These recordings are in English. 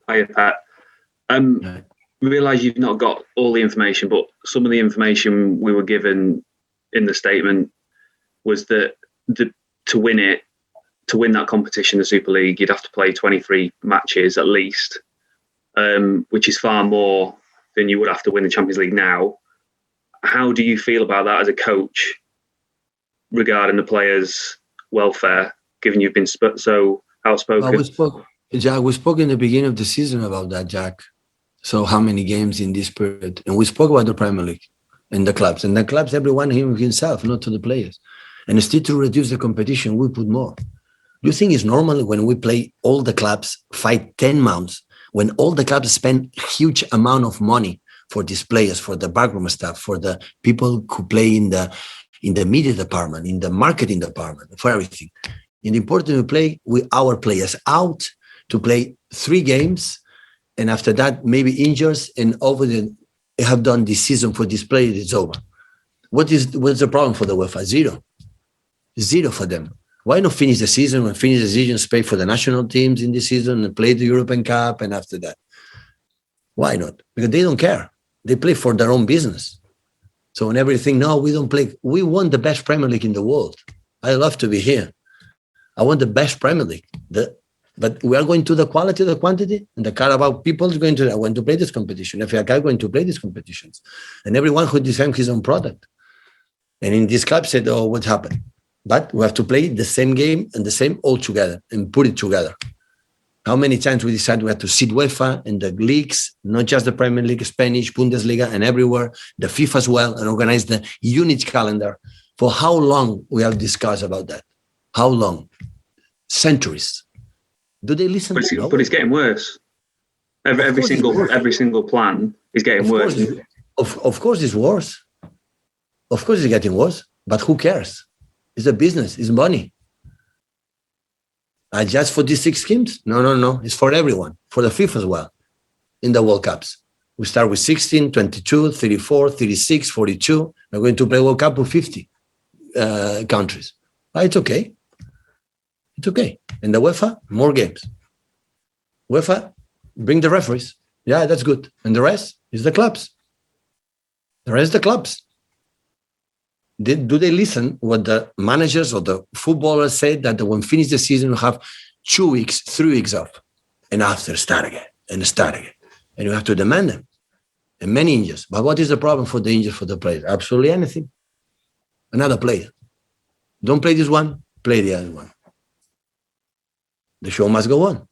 Hiya, Pat. Realise you've not got all the information, but some of the information we were given in the statement was that to win that competition, the Super League, you'd have to play 23 matches at least, which is far more than you would have to win the Champions League now. How do you feel about that as a coach regarding the players' welfare, given you've been so outspoken? We spoke in the beginning of the season about that, Jack. So how many games in this period? And we spoke about the Premier League and the clubs. And the clubs, everyone himself, not to the players. And still to reduce the competition, we put more. Do you think it's normal when we play all the clubs fight 10 months, when all the clubs spend huge amount of money for these players, for the backroom staff, for the people who play in the media department, in the marketing department, for everything. And important to play with our players out to play 3 games, and after that maybe injures, and have done this season for this player, it's over. What's the problem for the UEFA? Zero for them. Why not finish the season and pay for the national teams in this season and play the European Cup, and after that? Why not? Because they don't care. They play for their own business. So when everything, no, we don't play. We want the best Premier League in the world. I love to be here. I want the best Premier League. But we are going to the quality, the quantity, and the Carabao people is going to, I want to play this competition. FA Cup going to play these competitions. And everyone who designs his own product. And in this club said, oh, what happened? But we have to play the same game and the same all together and put it together. How many times we decided we had to sit UEFA and the leagues, not just the Premier League, Spanish, Bundesliga, and everywhere, the FIFA as well, and organize the unit calendar. For how long we have discussed about that? How long? Centuries. Do they listen? But it's getting worse. Every single plan is getting worse. Of course it's worse. Of course it's getting worse. But who cares? It's a business. It's money. Just for these 6 games? No. It's for everyone. For the FIFA as well. In the World Cups. We start with 16, 22, 34, 36, 42. We're going to play World Cup with 50 countries. It's okay. It's okay. And the UEFA, more games. UEFA, bring the referees. Yeah, that's good. And the rest is the clubs. The rest the clubs. Do they listen what the managers or the footballers say, that when finish the season, we'll have 2 weeks, 3 weeks off. And after, start again. And you have to demand them. And many injuries. But what is the problem for the injuries for the players? Absolutely anything. Another player. Don't play this one, play the other one. The show must go on.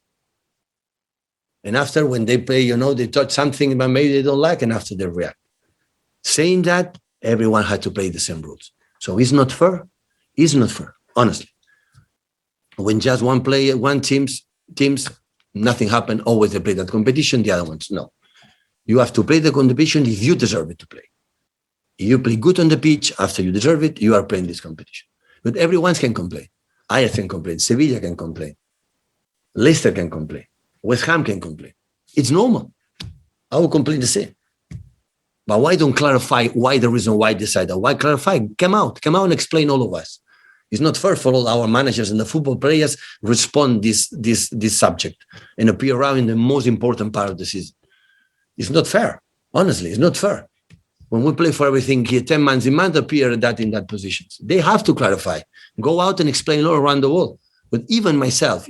And after, when they play, they touch something but maybe they don't like, and after they react. Saying that, everyone had to play the same rules. So it's not fair. It's not fair, honestly. When just one player, teams, nothing happened, always they play that competition, the other ones, no. You have to play the competition if you deserve it to play. If you play good on the pitch, after you deserve it, you are playing this competition. But everyone can complain. Ajax can complain. Sevilla can complain. Leicester can complain. West Ham can complain. It's normal. I will complain the same. But why don't clarify why the reason why decided? Why clarify? Come out and explain all of us. It's not fair for all our managers and the football players respond this subject and appear around in the most important part of the season. It's not fair. Honestly, it's not fair. When we play for everything here, 10 months, it might appear in that positions. They have to clarify. Go out and explain all around the world. But even myself,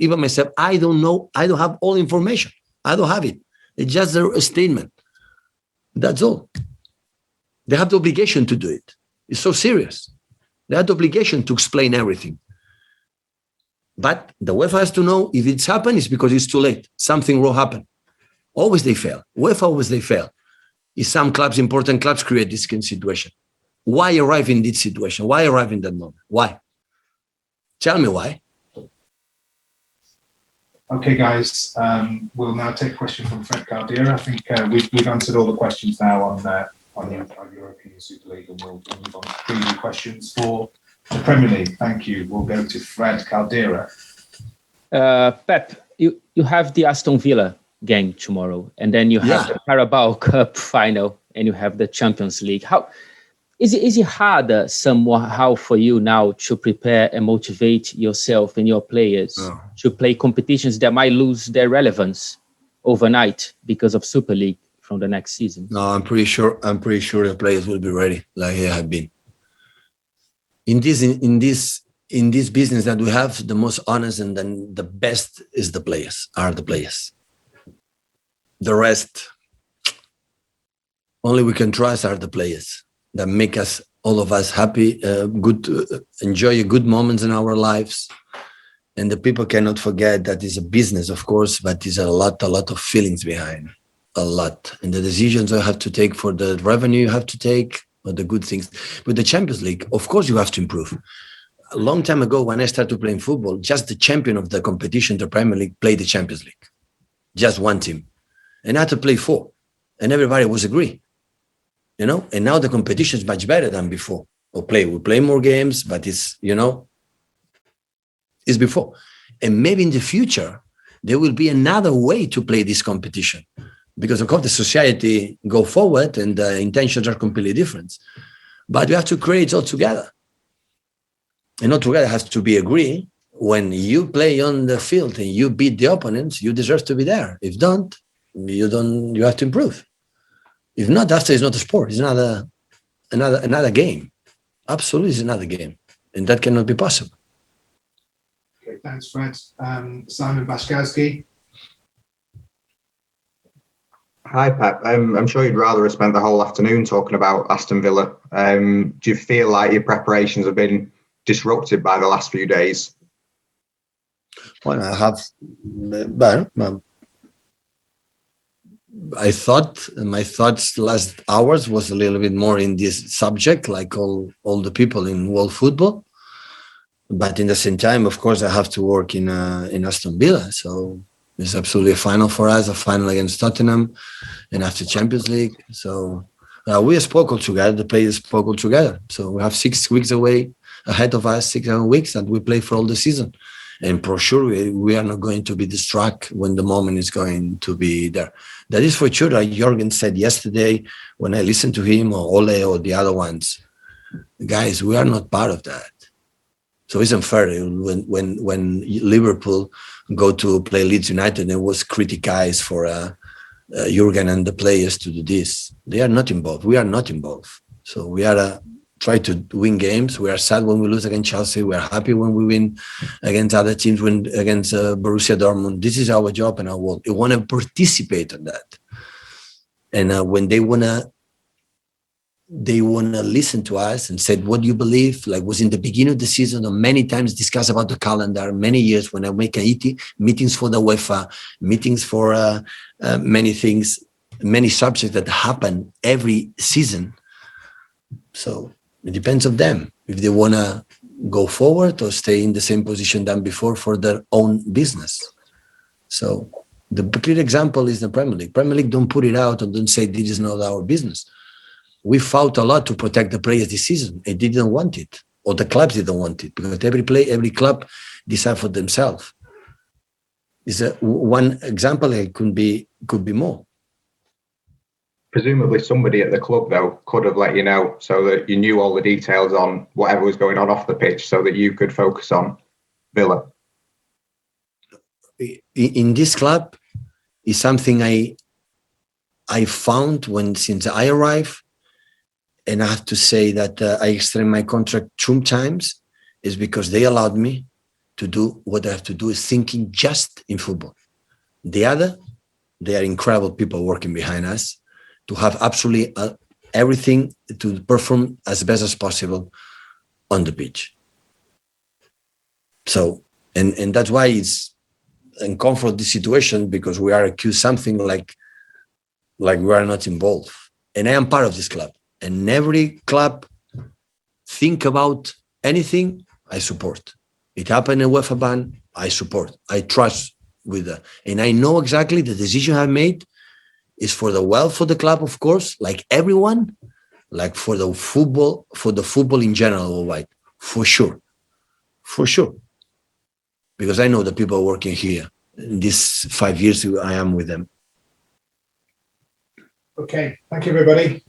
I don't know. I don't have all information. I don't have it. It's just a statement. That's all. They have the obligation to do it. It's so serious. They have the obligation to explain everything. But the UEFA has to know if it's happened, it's because it's too late. Something will happen. Always they fail. UEFA always they fail. If some clubs, important clubs, create this kind of situation. Why arrive in this situation? Why arrive in that moment? Why? Tell me why. Okay, guys. We'll now take a question from Fred Guardiola. I think we've answered all the questions now on the European Super League, and we'll move on to preview questions for the Premier League. Thank you. We'll go to Fred Caldera. Pep, you have the Aston Villa game tomorrow, and then you have the Carabao Cup final, and you have the Champions League. How is it harder somehow for you now to prepare and motivate yourself and your players to play competitions that might lose their relevance overnight because of Super League from the next season? No, I'm pretty sure the players will be ready, like they have been. In this business that we have, the most honest and then the best is the players. The rest, only we can trust are the players that make us, all of us, happy, enjoy good moments in our lives. And the people cannot forget that it's a business, of course, but there's a lot of feelings behind, a lot. And the decisions you have to take for the revenue you have to take, or the good things. With the Champions League, of course, you have to improve. A long time ago, when I started playing football, just the champion of the competition, the Premier League, played the Champions League. Just one team. And I had to play 4. And everybody was agree. And now the competition is much better than before. We play more games, but it's before. And maybe in the future, there will be another way to play this competition. Because of course the society go forward and the intentions are completely different. But we have to create all together. And all together has to be agree. When you play on the field and you beat the opponents, you deserve to be there. If don't, you have to improve. If not, after it's not a sport, it's another game. Absolutely, it's another game. And that cannot be possible. Okay, thanks, Fred. Simon Bashkowski. Hi, Pep. I'm sure you'd rather have spent the whole afternoon talking about Aston Villa. Do you feel like your preparations have been disrupted by the last few days? Well, I have, but I thought my thoughts last hours was a little bit more in this subject, like all the people in world football. But in the same time, of course, I have to work in Aston Villa. So it's absolutely a final for us, a final against Tottenham, and after Champions League. So we spoke all together. The players spoke all together. So we have 6 weeks away ahead of us, 6-7 weeks, and we play for all the season. And for sure, we are not going to be distracted when the moment is going to be there. That is for sure. Like Jürgen said yesterday, when I listened to him or Ole or the other ones, guys, we are not part of that. So it's unfair when Liverpool go to play Leeds United and was criticized for Jürgen and the players to do this. They are not involved. We are not involved. So we are try to win games. We are sad when we lose against Chelsea. We are happy when we win against other teams, against Borussia Dortmund. This is our job and our work. We want to participate in that. And when they wanna listen to us and said, what do you believe? Like was in the beginning of the season, or many times discuss about the calendar, many years when I make meetings for the UEFA, meetings for many things, many subjects that happen every season. So it depends on them if they want to go forward or stay in the same position than before for their own business. So the clear example is the Premier League. Premier League don't put it out and don't say this is not our business. We fought a lot to protect the players this season. They didn't want it, or the clubs didn't want it, because every club decide for themselves. Is one example. It could be more. Presumably somebody at the club, though, could have let you know so that you knew all the details on whatever was going on off the pitch so that you could focus on Villa. In this club is something I found since I arrived, and I have to say that I extended my contract 2 times, is because they allowed me to do what I have to do, is thinking just in football. The other, they are incredible people working behind us to have absolutely everything to perform as best as possible on the pitch. So, and that's why it's uncomfortable, this situation, because we are accused something like we are not involved. And I am part of this club. And every club think about anything, I support. It happened in UEFA ban, I support. I trust with that. And I know exactly the decision I made is for the wealth of the club, of course, like everyone, like for the football in general, worldwide, for sure. Because I know the people working here. In these 5 years I am with them. Okay, thank you, everybody.